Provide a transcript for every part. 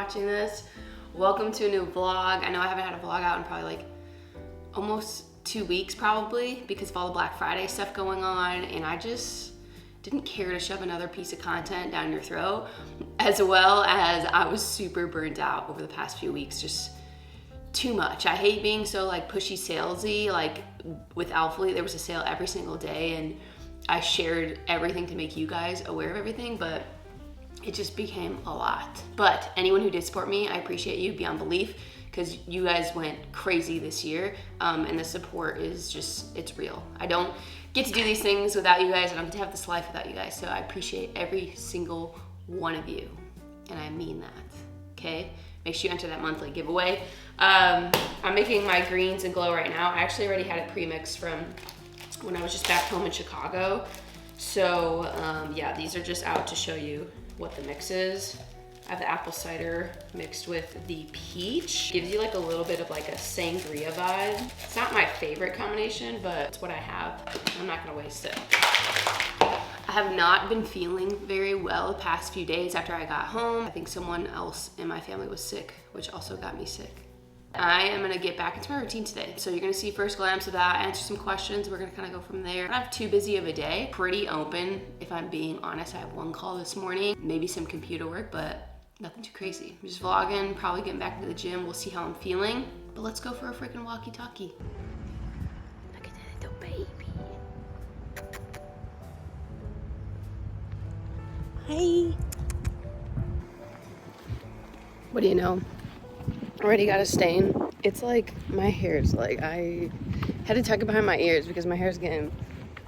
watching this. Welcome to a new vlog. I know I haven't had a vlog out in probably like almost 2 weeks probably because of all the Black Friday stuff going on, and I just didn't care to shove another piece of content down your throat, as well as I was super burnt out over the past few weeks, just too much. I hate being so like pushy salesy. Like with Alphalete, there was a sale every single day and I shared everything to make you guys aware of everything, but it just became a lot. But anyone who did support me, I appreciate you beyond belief, because you guys went crazy this year, and the support is just, it's real. I don't get to do these things without you guys, and I don't get to have this life without you guys, so I appreciate every single one of you, and I mean that, okay? Make sure you enter that monthly giveaway. I'm making my greens and glow right now. I actually already had it pre-mixed from when I was just back home in Chicago. So yeah, these are just out to show you what the mix is. I have the apple cider mixed with the peach. Gives you like a little bit of like a sangria vibe. It's not my favorite combination, but it's what I have. I'm not gonna waste it. I have not been feeling very well the past few days after I got home. I think someone else in my family was sick, which also got me sick. I am gonna get back into my routine today. So you're gonna see first glance of that, answer some questions. We're gonna kind of go from there. I don't have too busy of a day, pretty open. If I'm being honest, I have one call this morning, maybe some computer work, but nothing too crazy. I'm just vlogging, probably getting back to the gym. We'll see how I'm feeling, but let's go for a freaking walkie-talkie. Look at that little baby. Hi. What do you know? Already got a stain. It's like my hair's like, I had to tuck it behind my ears because my hair's getting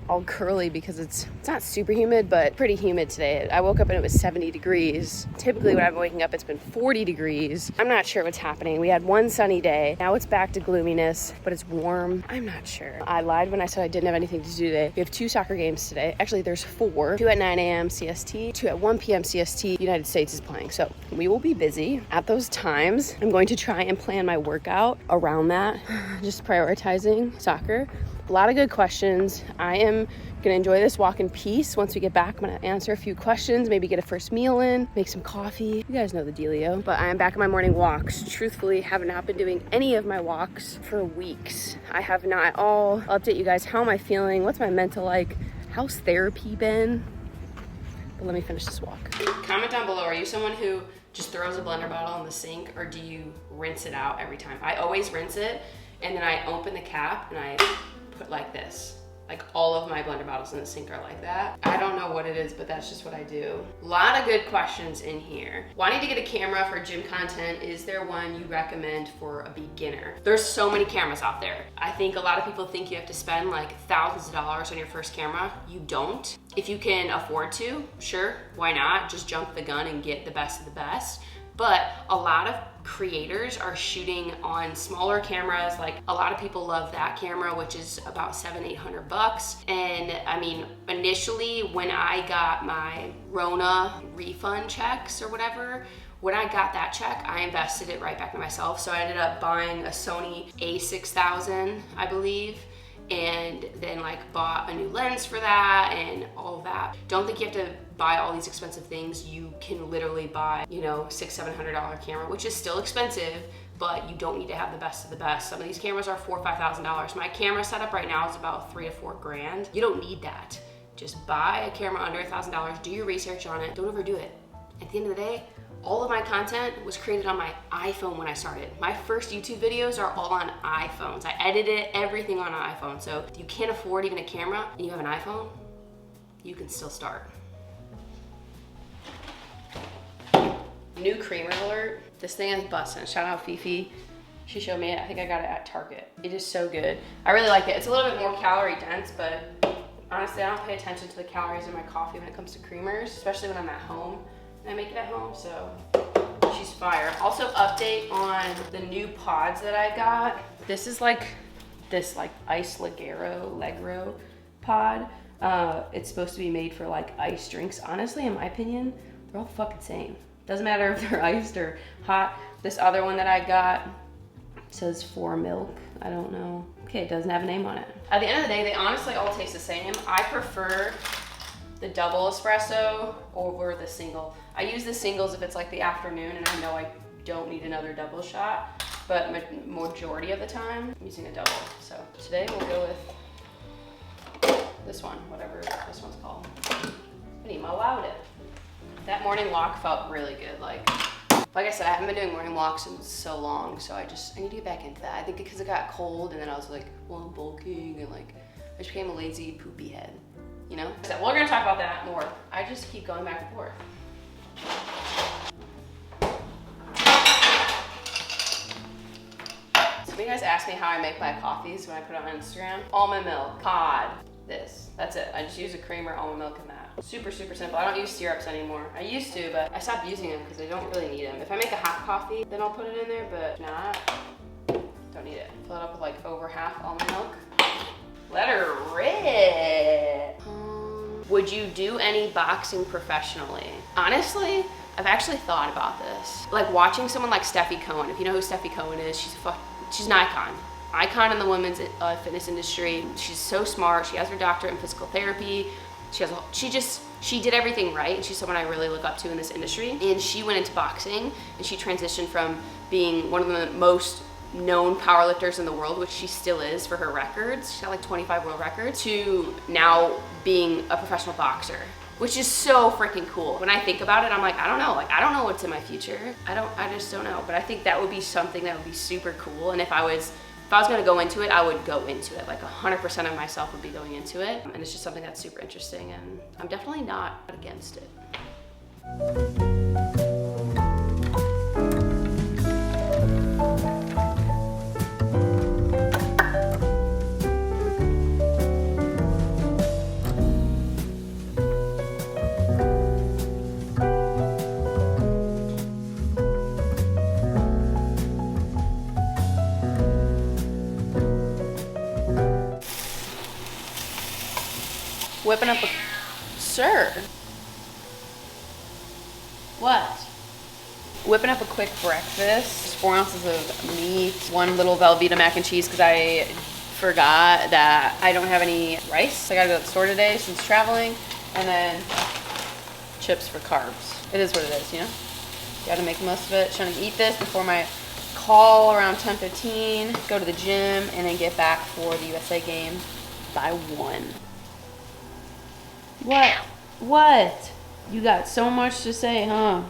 all curly because it's not super humid, but pretty humid today. I woke up and it was 70 degrees. Typically when I've been waking up, it's been 40 degrees. I'm not sure what's happening. We had one sunny day. Now it's back to gloominess, but it's warm. I'm not sure. I lied when I said I didn't have anything to do today. We have 2 soccer games today. Actually, there's 4. 2 at 9 a.m. CST, 2 at 1 p.m. CST. United States is playing. So we will be busy at those times. I'm going to try and plan my workout around that. Just prioritizing soccer. A lot of good questions. I am gonna enjoy this walk in peace. Once we get back, I'm gonna answer a few questions, maybe get a first meal in, make some coffee. You guys know the dealio. But I am back on my morning walks. Truthfully, have not been doing any of my walks for weeks. I have not at all. I'll update you guys. How am I feeling? What's my mental like? How's therapy been? But let me finish this walk. Comment down below, are you someone who just throws a blender bottle in the sink, or do you rinse it out every time? I always rinse it, and then I open the cap and I put like this. Like all of my blender bottles in the sink are like that. I don't know what it is, but that's just what I do. A lot of good questions in here. Wanting to get a camera for gym content, is there one you recommend for a beginner? There's so many cameras out there. I think a lot of people think you have to spend like thousands of dollars on your first camera. You don't. If you can afford to, sure, why not? Just jump the gun and get the best of the best. But a lot of creators are shooting on smaller cameras. Like a lot of people love that camera, which is about $700-800. And I mean, initially when I got my Rona refund checks or whatever, when I got that check, I invested it right back to myself. So I ended up buying a Sony a6000, I believe, and then like bought a new lens for that and all of that. Don't think you have to buy all these expensive things. You can literally buy, you know, $600-700 camera, which is still expensive, but you don't need to have the best of the best. Some of these cameras are $4,000 or $5,000. My camera setup right now is about $3 to $4 grand. You don't need that. Just buy a camera under $1,000, do your research on it, don't overdo it. At the end of the day, all of my content was created on my iPhone when I started. My first YouTube videos are all on iPhones. I edited everything on an iPhone. So if you can't afford even a camera and you have an iPhone, you can still start. New creamer alert. This thing is busting. Shout out Fifi. She showed me it. I think I got it at Target. It is so good. I really like it. It's a little bit more calorie dense, but honestly, I don't pay attention to the calories in my coffee when it comes to creamers, especially when I'm at home. I make it at home, so she's fire. Also, update on the new pods that I got. This is like this like ice Legro pod. It's supposed to be made for like ice drinks. Honestly, in my opinion, they're all the fucking same. Doesn't matter if they're iced or hot. This other one that I got says for milk. I don't know. Okay, it doesn't have a name on it. At the end of the day, they honestly all taste the same. I prefer the double espresso over the single. I use the singles if it's like the afternoon and I know I don't need another double shot, but majority of the time, I'm using a double. So today we'll go with this one, whatever this one's called. That morning walk felt really good. Like I said, I haven't been doing morning walks in so long, so I need to get back into that. I think because it got cold and then I was like, well, I'm bulking and like, I just became a lazy, poopy head, you know? So we're gonna talk about that more. I just keep going back and forth. Some of you guys ask me how I make my coffees when I put it on Instagram. Almond milk, pod, this, that's it. I just use a creamer, almond milk, and that. Super, super simple. I don't use syrups anymore. I used to, but I stopped using them because I don't really need them. If I make a hot coffee, then I'll put it in there, but if not, don't need it. Fill it up with like over half almond milk. Let her rip. Would you do any boxing professionally? Honestly, I've actually thought about this. Like watching someone like Steffi Cohen. If you know who Steffi Cohen is, she's an icon. Icon in the women's fitness industry. She's so smart. She has her doctorate in physical therapy. She did everything right, and she's someone I really look up to in this industry. And she went into boxing, and she transitioned from being one of the most known powerlifters in the world, which she still is for her records. She's got like 25 world records, to now being a professional boxer, which is so freaking cool. When I think about it, I'm like, I don't know. Like, I don't know what's in my future. I just don't know. But I think that would be something that would be super cool. And if I was gonna go into it, I would go into it. Like 100% of myself would be going into it. And it's just something that's super interesting, and I'm definitely not against it. Whipping up sir. What? Whipping up a quick breakfast. 4 ounces of meat, 1 little Velveeta mac and cheese, because I forgot that I don't have any rice. I gotta go to the store today since traveling, and then chips for carbs. It is what it is, you know? Gotta make the most of it. Trying to eat this before my call around 10:15, go to the gym, and then get back for the USA game by 1. What? You got so much to say, huh?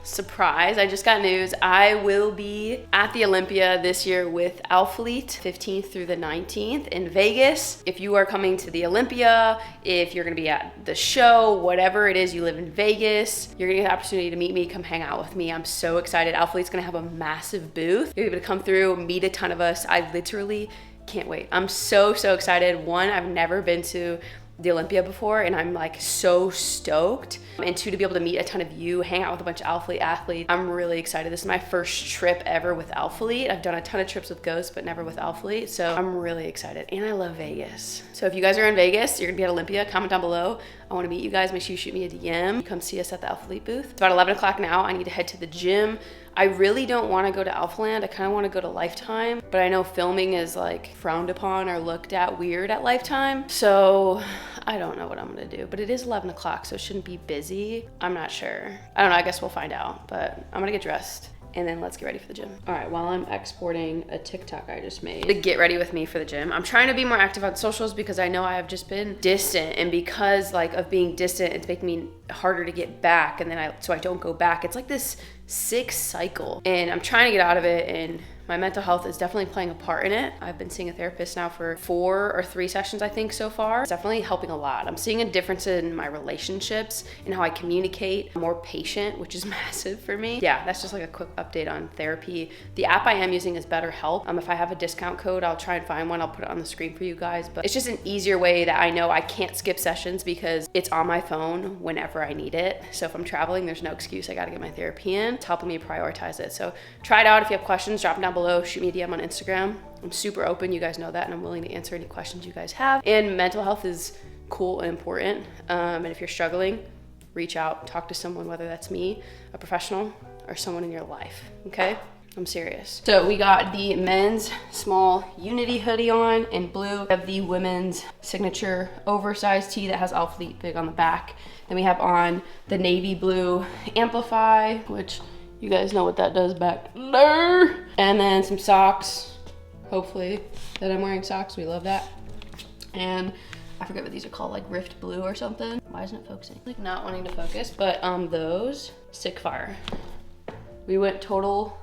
Surprise, I just got news. I will be at the Olympia this year with Alphalete, 15th through the 19th in Vegas. If you are coming to the Olympia, if you're gonna be at the show, whatever it is, you live in Vegas, you're gonna get the opportunity to meet me, come hang out with me. I'm so excited. Alphalete's gonna have a massive booth. You're able to come through, meet a ton of us. I literally can't wait. I'm so excited. 1, I've never been to the Olympia before, and I'm like so stoked. And 2, to be able to meet a ton of you, hang out with a bunch of Alphalete athletes. I'm really excited. This is my first trip ever with Alphalete. I've done a ton of trips with Ghost, but never with Alphalete. So I'm really excited. And I love Vegas. So if you guys are in Vegas, you're gonna be at Olympia, comment down below. I wanna meet you guys. Make sure you shoot me a DM. Come see us at the Alphalete booth. It's about 11 o'clock now. I need to head to the gym. I really don't want to go to Alphaland. I kind of want to go to Lifetime, but I know filming is like frowned upon or looked at weird at Lifetime. So I don't know what I'm going to do, but it is 11 o'clock, so it shouldn't be busy. I'm not sure. I don't know. I guess we'll find out, but I'm going to get dressed and then let's get ready for the gym. All right, while I'm exporting a TikTok I just made to get ready with me for the gym, I'm trying to be more active on socials because I know I have just been distant, and because like of being distant, it's making me harder to get back, and then so I don't go back. It's like this sick cycle, and I'm trying to get out of it, and my mental health is definitely playing a part in it. I've been seeing a therapist now for 4 or 3 sessions, I think, so far. It's definitely helping a lot. I'm seeing a difference in my relationships and how I communicate. I'm more patient, which is massive for me. Yeah, that's just like a quick update on therapy. The app I am using is BetterHelp. If I have a discount code, I'll try and find one. I'll put it on the screen for you guys, but it's just an easier way that I know I can't skip sessions because it's on my phone whenever I need it. So if I'm traveling, there's no excuse. I gotta get my therapy in. It's helping me prioritize it. So try it out. If you have questions, drop them down below. Shoot me a DM on Instagram. I'm super open. You guys know that, and I'm willing to answer any questions you guys have. And mental health is cool and important. And if you're struggling, reach out, talk to someone, whether that's me, a professional, or someone in your life, okay? I'm serious. So we got the men's small Unity hoodie on in blue. We have the women's signature oversized tee that has Alpha Big on the back. Then we have on the navy blue Amplify, which you guys know what that does back there. And then some socks, hopefully that I'm wearing socks, we love that. And I forget what these are called, like Rift Blue or something. Why isn't it focusing? Like not wanting to focus, but those, sick fire. We went total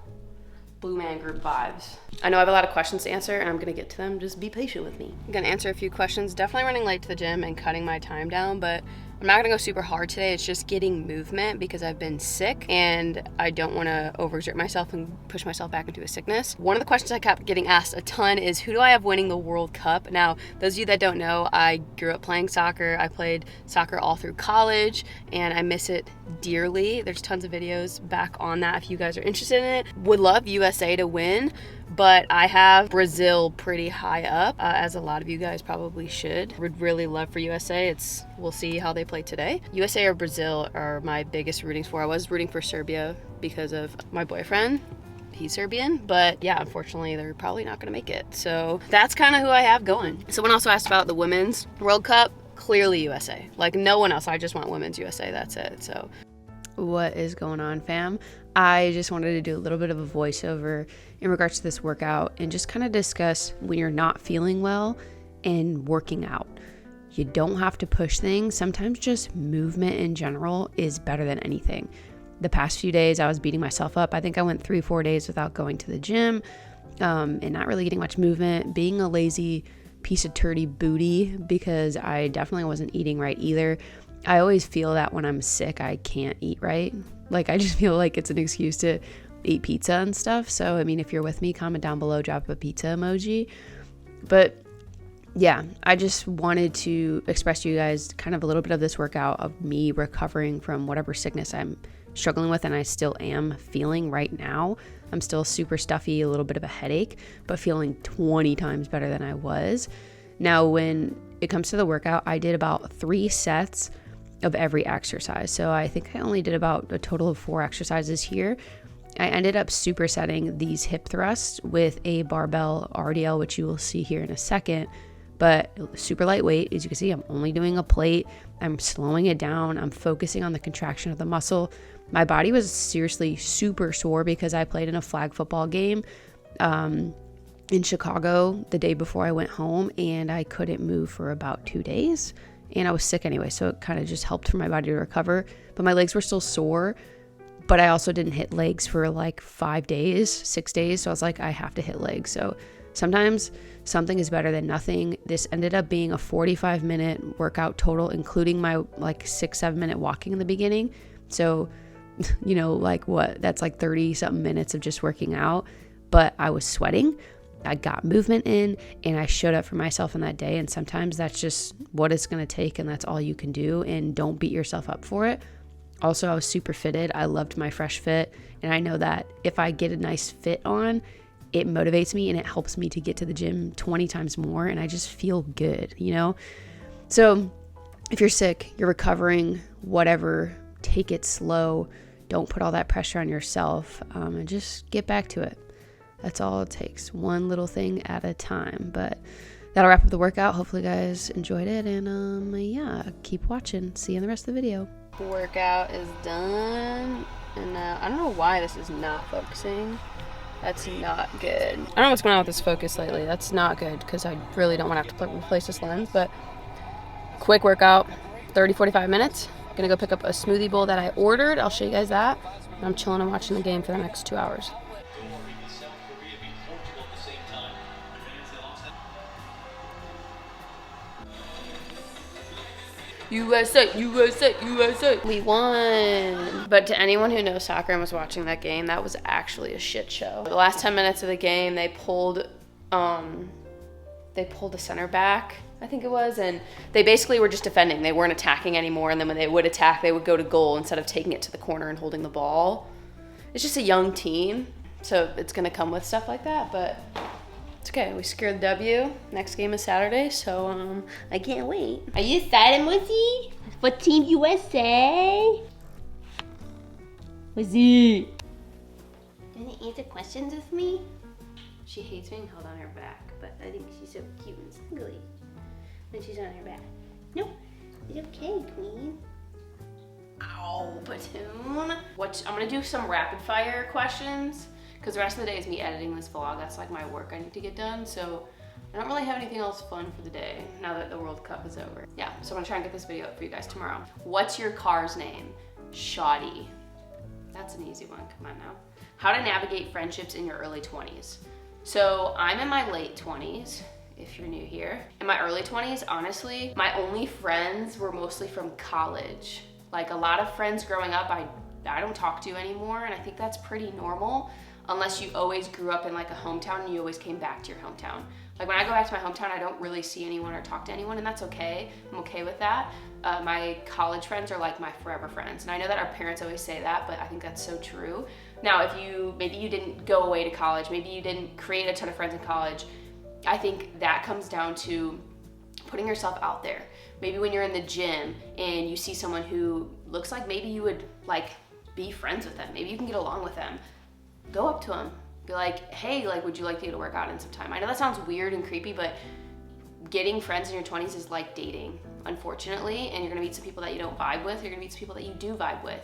Blue Man Group vibes. I know I have a lot of questions to answer and I'm gonna get to them. Just be patient with me. I'm gonna answer a few questions. Definitely running late to the gym and cutting my time down, but I'm not gonna go super hard today. It's just getting movement because I've been sick and I don't wanna overexert myself and push myself back into a sickness. One of the questions I kept getting asked a ton is, who do I have winning the World Cup? Now, those of you that don't know, I grew up playing soccer. I played soccer all through college and I miss it dearly. There's tons of videos back on that if you guys are interested in it. Would love USA to win, but I have Brazil pretty high up, as a lot of you guys probably should. Would really love for USA. We'll see how they play today. USA or Brazil are my biggest rootings for. I was rooting for Serbia because of my boyfriend. He's Serbian, but yeah, unfortunately, they're probably not gonna make it. So that's kind of who I have going. Someone also asked about the Women's World Cup. Clearly USA. Like no one else. I just want Women's USA. That's it. So what is going on, fam? I just wanted to do a little bit of a voiceover in regards to this workout and just kind of discuss when you're not feeling well and working out. You don't have to push things. Sometimes just movement in general is better than anything. The past few days I was beating myself up. I think I went 3-4 days without going to the gym and not really getting much movement, being a lazy piece of turdy booty because I definitely wasn't eating right either. I always feel that when I'm sick, I can't eat right. Like I just feel like it's an excuse to eat pizza and stuff. So, I mean, if you're with me, comment down below, drop a pizza emoji. But yeah, I just wanted to express to you guys kind of a little bit of this workout of me recovering from whatever sickness I'm struggling with and I still am feeling right now. I'm still super stuffy, a little bit of a headache, but feeling 20 times better than I was. Now, when it comes to the workout, I did about 3 sets of every exercise. So I think I only did about a total of 4 exercises here. I ended up supersetting these hip thrusts with a barbell RDL, which you will see here in a second, but super lightweight. As you can see, I'm only doing a plate. I'm slowing it down. I'm focusing on the contraction of the muscle. My body was seriously super sore because I played in a flag football game in Chicago the day before I went home, and I couldn't move for about 2 days. And I was sick anyway, so it kind of just helped for my body to recover. But my legs were still sore, but I also didn't hit legs for like 5 days, 6 days. So I was like, I have to hit legs. So sometimes something is better than nothing. This ended up being a 45-minute workout total, including my like 6-7 minute walking in the beginning. So, you know, like what? That's like 30 something minutes of just working out. But I was sweating. I got movement in and I showed up for myself in that day. And sometimes that's just what it's going to take and that's all you can do. And don't beat yourself up for it. Also, I was super fitted. I loved my fresh fit. And I know that if I get a nice fit on, it motivates me and it helps me to get to the gym 20 times more. And I just feel good, you know? So if you're sick, you're recovering, whatever, take it slow. Don't put all that pressure on yourself and just get back to it. That's all it takes, one little thing at a time. But that'll wrap up the workout. Hopefully you guys enjoyed it. And yeah, keep watching. See you in the rest of the video. Workout is done. And I don't know why this is not focusing. That's not good. I don't know what's going on with this focus lately. That's not good because I really don't want to have to replace this lens. But quick workout, 30-45 minutes. Gonna go pick up a smoothie bowl that I ordered. I'll show you guys that. I'm chilling and watching the game for the next 2 hours. USA, USA, USA. We won. But to anyone who knows soccer and was watching that game, that was actually a shit show. The last 10 minutes of the game, they pulled the center back, I think it was, and they basically were just defending. They weren't attacking anymore, and then when they would attack, they would go to goal instead of taking it to the corner and holding the ball. It's just a young team, so it's gonna come with stuff like that, but it's okay. We secured the W. Next game is Saturday, so I can't wait. Are you excited, Mussy? For Team USA? Mussy. You want to answer questions with me? She hates being held on her back, but I think she's so cute and snuggly when she's on her back. No, it's okay, queen. Ow, Platoon. I'm gonna do some rapid fire questions because the rest of the day is me editing this vlog. That's like my work I need to get done. So I don't really have anything else fun for the day now that the World Cup is over. Yeah, so I'm gonna try and get this video up for you guys tomorrow. What's your car's name? Shoddy. That's an easy one, come on now. How to navigate friendships in your early 20s. So I'm in my late 20s, if you're new here. In my early 20s, honestly, my only friends were mostly from college. Like a lot of friends growing up, I don't talk to anymore, and I think that's pretty normal, unless you always grew up in like a hometown and you always came back to your hometown. Like when I go back to my hometown, I don't really see anyone or talk to anyone, and that's okay. I'm okay with that. My college friends are like my forever friends, and I know that our parents always say that, but I think that's so true. Now, maybe you didn't go away to college, maybe you didn't create a ton of friends in college, I think that comes down to putting yourself out there. Maybe when you're in the gym and you see someone who looks like maybe you would like be friends with them, maybe you can get along with them, go up to them, be like, hey, like, would you like to get a workout in some time? I know that sounds weird and creepy, but getting friends in your 20s is like dating, unfortunately, and you're gonna meet some people that you don't vibe with, you're gonna meet some people that you do vibe with.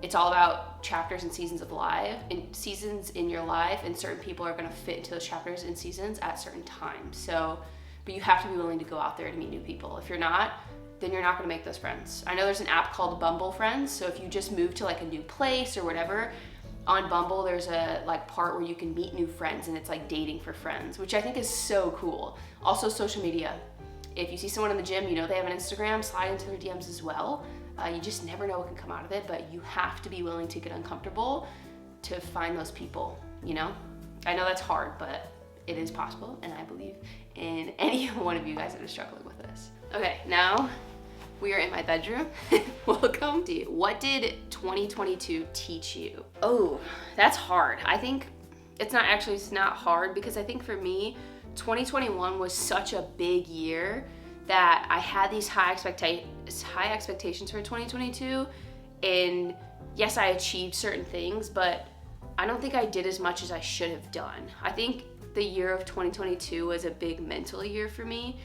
It's all about chapters and seasons of life, and seasons in your life, and certain people are gonna fit into those chapters and seasons at certain times. So, but you have to be willing to go out there to meet new people. If you're not, then you're not gonna make those friends. I know there's an app called Bumble Friends, so if you just move to like a new place or whatever, on Bumble there's a like part where you can meet new friends, and it's like dating for friends, which I think is so cool. Also social media. If you see someone in the gym, you know they have an Instagram, slide into their DMs as well. You just never know what can come out of it, but you have to be willing to get uncomfortable to find those people, you know? I know that's hard, but it is possible, and I believe in any one of you guys that are struggling with this. Okay, now we are in my bedroom. Welcome. What did 2022 teach you? Oh, that's hard. I think it's not hard, because I think for me, 2021 was such a big year that I had these high expectations for 2022, and yes, I achieved certain things, but I don't think I did as much as I should have done. I think the year of 2022 was a big mental year for me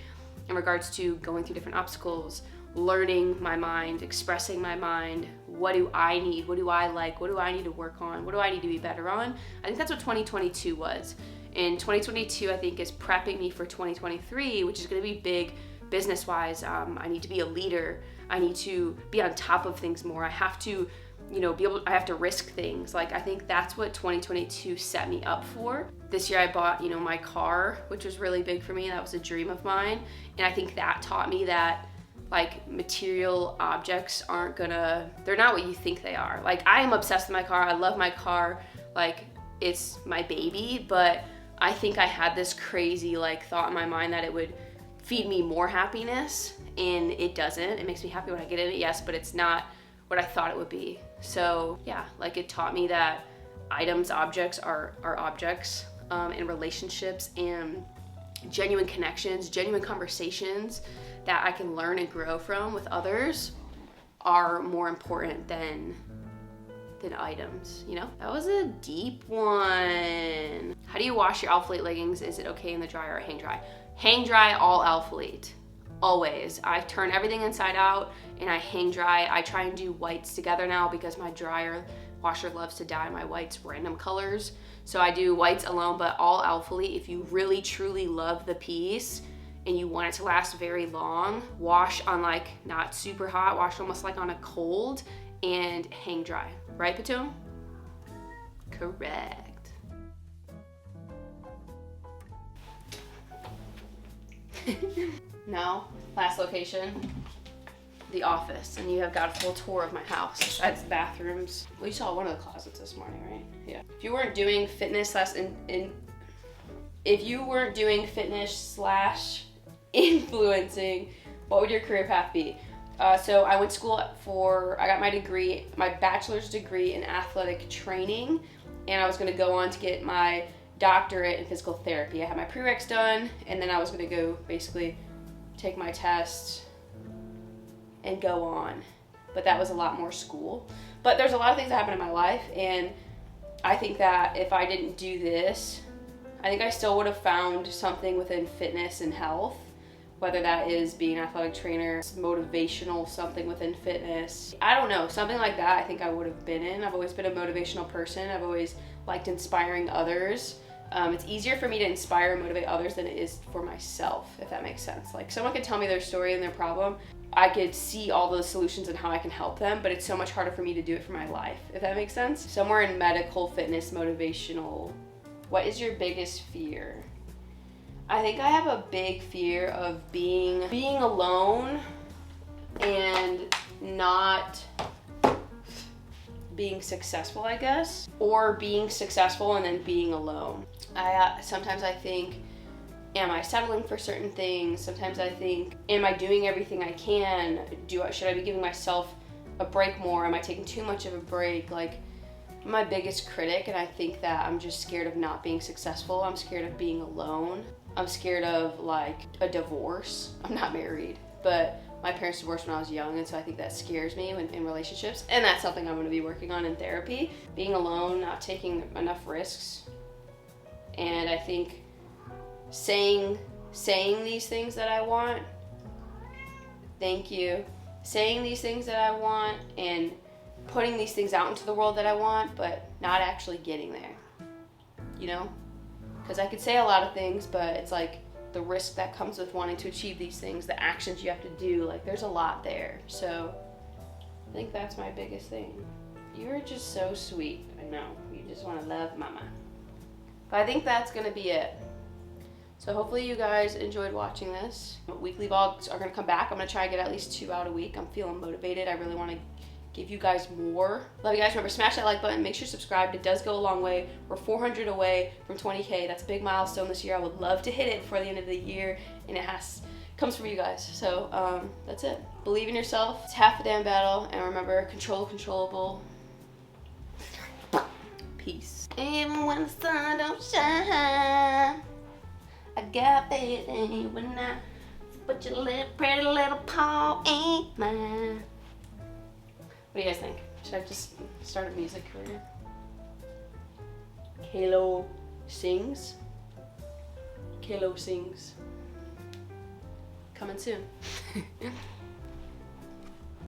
in regards to going through different obstacles, learning my mind, expressing my mind. What do I need? What do I like? What do I need to work on? What do I need to be better on? I think that's what 2022 was. And 2022, I think, is prepping me for 2023, which is gonna be big business-wise. I need to be a leader. I need to be on top of things more. I have to, I have to risk things. Like, I think that's what 2022 set me up for. This year I bought, my car, which was really big for me. That was a dream of mine. And I think that taught me that, like, material objects they're not what you think they are. Like, I am obsessed with my car. I love my car. Like, it's my baby, but I think I had this crazy, like, thought in my mind that it would feed me more happiness, and it doesn't. It makes me happy when I get in it, yes, but it's not what I thought it would be. So yeah, like, it taught me that objects are objects, and relationships and genuine connections, genuine conversations that I can learn and grow from with others are more important than items, That was a deep one. How do you wash your Alphalete leggings? Is it okay in the dryer or hang dry? Hang dry all Alphalete, always. I turn everything inside out and I hang dry. I try and do whites together now because my washer loves to dye my whites random colors. So I do whites alone, but all Alphalete. If you really truly love the piece and you want it to last very long, wash on like not super hot, wash almost like on a cold, and hang dry. Right, Patum? Correct. Now, last location, the office, and you have got a full tour of my house besides the bathrooms. Well, you saw one of the closets this morning, right? Yeah. If you weren't doing fitness slash influencing, what would your career path be? So I went to school I got my bachelor's degree in athletic training, and I was gonna go on to get my doctorate in physical therapy. I had my prereqs done, and then I was gonna go basically take my test and go on. But that was a lot more school. But there's a lot of things that happened in my life, and I think that if I didn't do this, I think I still would have found something within fitness and health, whether that is being an athletic trainer, motivational, something within fitness. I don't know, something like that I think I would have been in. I've always been a motivational person. I've always liked inspiring others. It's easier for me to inspire and motivate others than it is for myself, if that makes sense. Like someone could tell me their story and their problem. I could see all those solutions and how I can help them, but it's so much harder for me to do it for my life, if that makes sense. Somewhere in medical, fitness, motivational. What is your biggest fear? I think I have a big fear of being alone and not being successful, I guess, or being successful and then being alone. Sometimes I think, am I settling for certain things? Sometimes I think, am I doing everything I can? Should I be giving myself a break more? Am I taking too much of a break? Like, I'm my biggest critic, and I think that I'm just scared of not being successful. I'm scared of being alone. I'm scared of like a divorce. I'm not married, but my parents divorced when I was young, and so I think that scares me in relationships, and that's something I'm going to be working on in therapy. Being alone, not taking enough risks, and I think saying these things that I want, thank you, saying these things that I want, and putting these things out into the world that I want, but not actually getting there, you know? Because I could say a lot of things, but it's like the risk that comes with wanting to achieve these things, the actions you have to do, like there's a lot there. So I think that's my biggest thing. You're just so sweet. I know, you just want to love mama. But I think that's going to be it. So hopefully you guys enjoyed watching this. Weekly vlogs are going to come back. I'm going to try to get at least 2 out a week. I'm feeling motivated. I really want to give you guys more. Love you guys. Remember, smash that like button. Make sure you're subscribed. It does go a long way. We're 400 away from 20K. That's a big milestone this year. I would love to hit it before the end of the year, and it comes from you guys. So that's it. Believe in yourself. It's half the damn battle. And remember, control controllable. Peace. Even when the sun don't shine, I got faith in you when I put your little pretty little paw in mine. What do you guys think? Should I just start a music career? Kayla sings. Kayla sings. Coming soon.